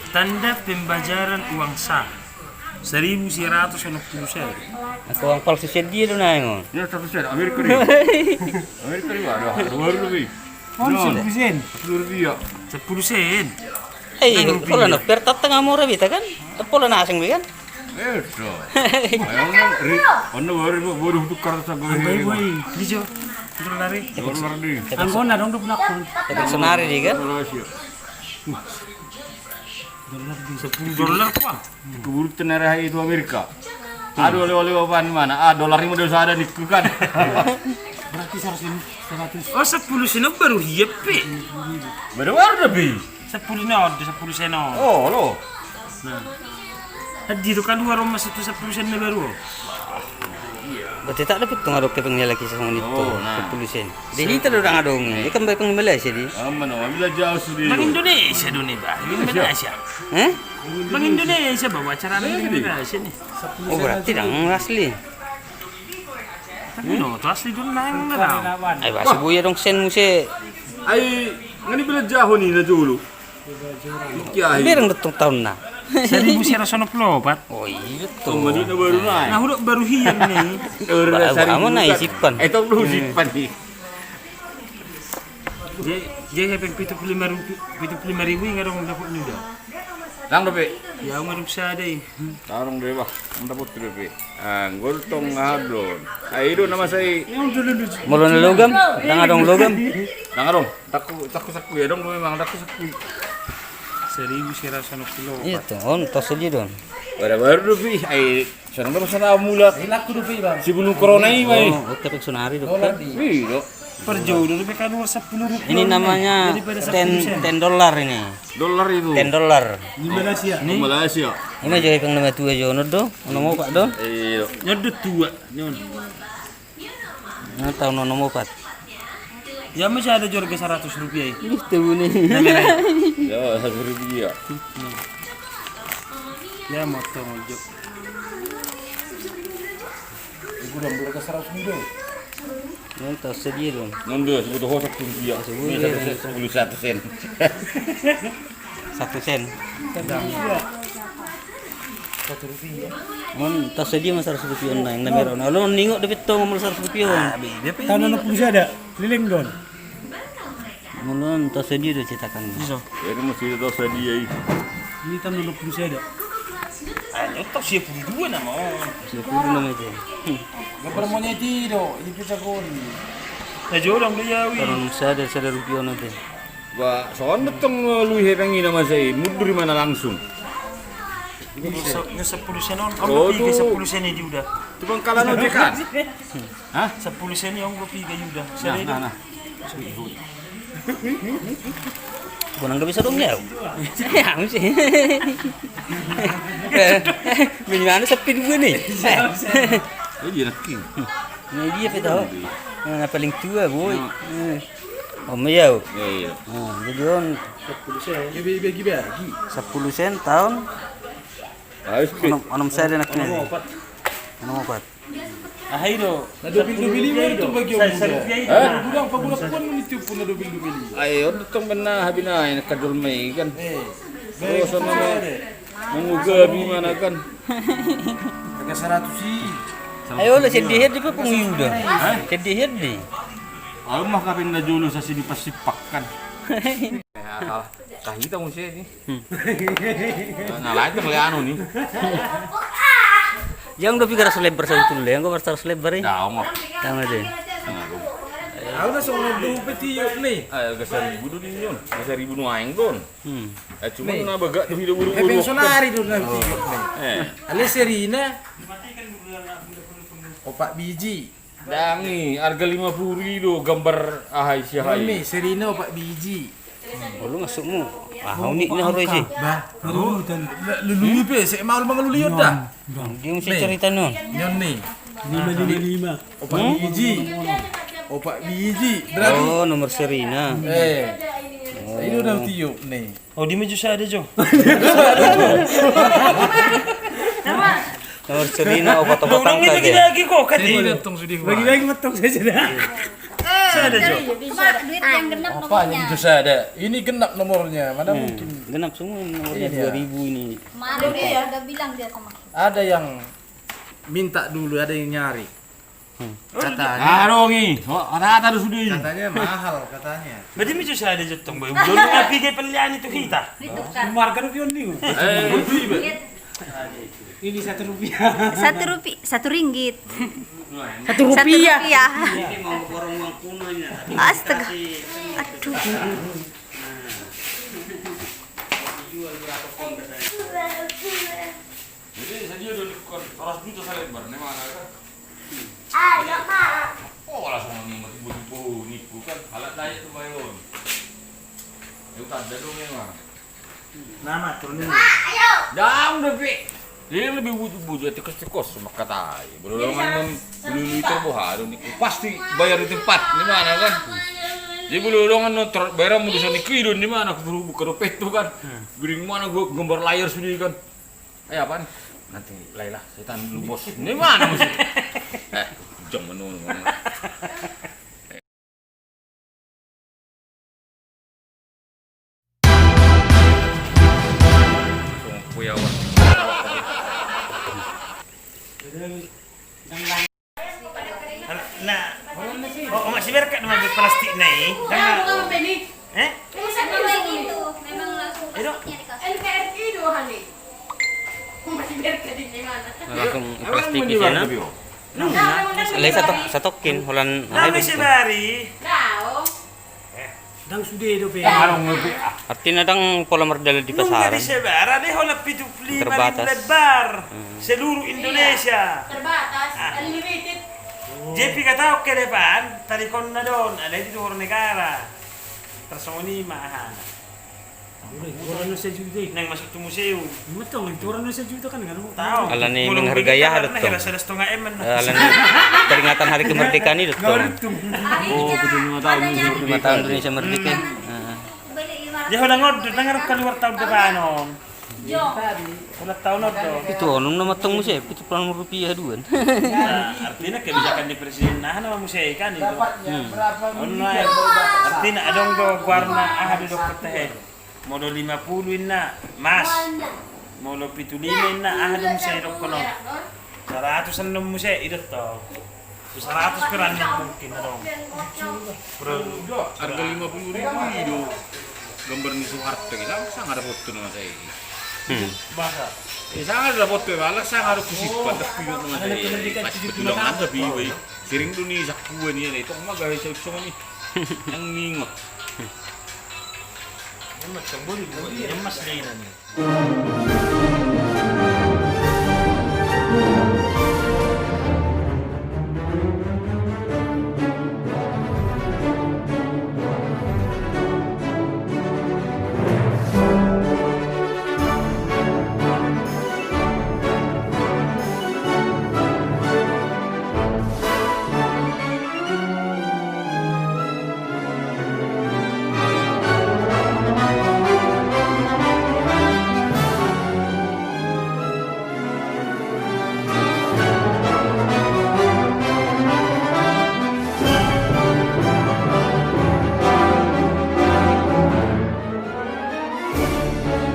Tanda pembayaran uang sah 1.160 sen. Ako ang palsu dia doon na yun. Ya 100 sen Amerika nih. Amerika nih ada 2 lebih. Onsen. 10 rupiah. 10 sen. Ay, wala na. Pero tatanga mo rabi, kan? Pola na asing bigan. Itu. Ano baru tukar sa Boy, Lijo. $1. Dolar nih. Anggo na dong nakon. Tapi senari di kan? Malaysia. $10 pa. Keburu tenarah itu Amerika. Aduh oleh-oleh apaan mana? Dolar ini udah ada nih kan. Berarti 100. Oh, 10 sen baru hiepe. Baru lebih. 10 na, 10 sen. Oh, lo. Nah, dito kan warung mas itu 10 sen na baru. Berarti tak dapat tong adok kepeng lagi sa mga nito. Oh, nah. Kepolisian. Di dito do ang adong. Ikan ba pang Malaysia di? Aman oh, bila jauh sudi. Bang Indonesia doon ba? Indonesia. Eh? Bang Indonesia bawa acara Indonesia nih. Oh, berarti dang asli. No, to asli doon na yung naraw. Ay, basi buya dong sen mo si. Ay, ngani bila jauh nih na dulu. Iki Berang datong taon na. 1.164. Oh, iya to. Kemudian baru naik. Nah, udah baru hiyan nih. Kamu naisipan. Itu belum isipan nih. Dia hepeng 75 ribu nga dong dapat nyo daw. Lang dobe. Ya, umarap siya day. Tarong deh bah, mantap dobe. Goltong ngadon. Ay itu nama saya. Mulo na logam? Dang adong logam? Nangarong. Taku ya dong memang taku saku. 1.160. Iya to, on to saja don. Baru dobe. Ay, sana sana mulat. Hilak ko doon ba? Si bunung corona ini, bay. Oh, tapi sunari dokter. Iya. Per jauh dulu kan 10 rupiah. Ini namanya 10 dolar ini. Dolar itu. 10 dolar. Di Malaysia. Di Malaysia. Ini jadi pang nama tua jo do. Ono mo pak do? Iya. Nyodot tua. Nyon. Nah, tahun ono mo pak. Ya masih ada jual ke 100 rupiah. Itu nih. Ya, 1 rupiah. Ya motor ngojok. Udah mulai ke 100 ribu. Nah, to saja don. Nonton sebuah hosak rupiah. Ini 1 sen. 1 sen. Mon to saja mas 100 rupiah na yang namero na. Lo ningok dapat to ngomong 100 rupiah. Tahun 60 ada. Keliling don. Mulon to saja do cetakan. Iso. Ya ini masih ada dosa dia ini. Ini tahun 60 ada. Ayo tak siap dua nama. Siapa nama itu? Gambar monyet itu, ini bisa kori. Ya jorang dia wi. Karena sadar rupiah nanti. Wah, soalnya tong lu hepengi nama saya, mundur mana langsung. Ini 10 sen on. Oh, Kamu tuh. 10 sen ini udah. Tukang kalah ojek kan? Hah? 10 sen yang gue pilih udah. Nah. Bukan nggak bisa dong ya? Ya sih. Bagaimana sepi gue nih? Oh, dia nak king. Ini dia tahu. Yang paling tua boy. Om ya. Iya. Jadi on 10 sen tahun. Habis Onom saya nak ni. Onom opat. Ahiro. Na dobil-dobili mo ito bagyo mo. Hah? Budang pagulakuan mo nito po na dobil-dobili. Ayo, tong benar habina nakadul mai kan. Oh, sama menguga di mana kan? Taga 100 sih. Ayo lah sedih di pa pengiu dah. Sedih di. Aku mah kapin na dulu sa sini pasipak kan. Kahita mo siya ni. Nalain kang ano ni. Yang udah pikir selebar satu yang kau harus selebar ni. Daw mo. Tama deh. Ako na sa unang dupit iyo ni. Ay, gasaribu dun yun. Gasaribu nuaing dun. Cuma na baga dun hidup buru E pensionari doon na tiyo ni. Ale Serina. O Pak Biji. Dangi, harga 50.000 gambar ahai si Ni ahai. Serina o Pak Biji. Lu masuk mu. Ah, ni harus sih. Ba, luluyo pe, sa maul mga luluyo da. Dia mesti cerita nun. Yon ni. 555. O Pak Biji. O Pak Biji. Berarti Oh, nomor Serina. Ino na tiyo ni. Oh, di meja saya ada Jo. Nomor Serina obat-obatan Dong itu saja. lagi kok kan. Serina tong sudi ko. Bagi-bagi matang saja dah. bisa ada, Jo? Duit yang genap Apa nomornya. yang bisa ada? Ini genap nomornya, mana mungkin. Genap semua nomornya Iya. 2000 ini. Kemarin dia udah bilang dia sama kita. Ada yang minta dulu, ada yang nyari. Katanya, Arongi, rata ada sudah ini. katanya mahal katanya. Berarti mi susah ada jutong boy. Belum ngapi kay pilihan itu kita. Ditukar. Marga rupiah nih. Ini Rp1. Rp1. Rp1. Ini mau borong uang kunonya. Astaga. Aduh. Jadi saya udah orang juta saya lebar, nih mana kan? Oh langsung ngimat ibu-ibu nipu kan, alat daya tuh bayon. Itu ada dong memang. Nama turunin. Dah udah pi. Dia lebih bujuk itu kos sama kata. Belum belum itu bohong nih. Pasti bayar di tempat, di mana kan? Jadi belum kan bayar mau di sana kidon di mana? Aku buka dompet tuh kan. Bring mana gua gambar layar sudah kan? Apaan? Nanti Laila, saya tahan dulu bos. Di mana mesti? Jom menurut ngomong. Kuyawan. Nah, oh masih berkat nama plastik nih. Eh? Memang begitu. Memang langsung plastiknya dikasih. Langsung plastik di sana. Lagi satokin holan Nah, masih bari. Dang sudah itu pe. Artinya dang pola merdala di pasaran. Di sebar ada hola 75 Terbatas. lebar seluruh Indonesia. Terbatas, unlimited. JP kata oke depan, tadi kon na doon, ada itu orang negara. Tersoni maahan. Orang Indonesia juta. Nang masuk ke museum. Betul, itu orang Indonesia juta kan enggak Tahu. Ala ni menghargai ya harus Hera 1,5 M. Ala ni peringatan hari kemerdekaan itu tuh. Oh, betul 5 tahun ini. 5 tahun Indonesia merdeka. Beli 500. Dia udah ngod, nangarap ka luar tahun depan on. Jong. Ulat tahun to. Itu onum nama tong musik, itu pelan rupiah duan. Nah, artinya kebijakan di presiden nah nama musik kan itu. Berapa Online. Artinya adong do warna ahadi do teh. Modo 50 na mas. Modo 75 na ahadi musik do kono. 100 an musik itu to. 100 peran mungkin dong. Bro, Harga 50.000 itu. Gambar ni Soeharto kita sangat ada foto nama saya. bahasa. Sangat ada foto malah sangat ada kusip pada video nama saya. Pas betulan ada biwe. Sering tu ni sakua ni itu mah gaya saya ni. Yang ningot. Ini macam boleh, ini mas lain ni.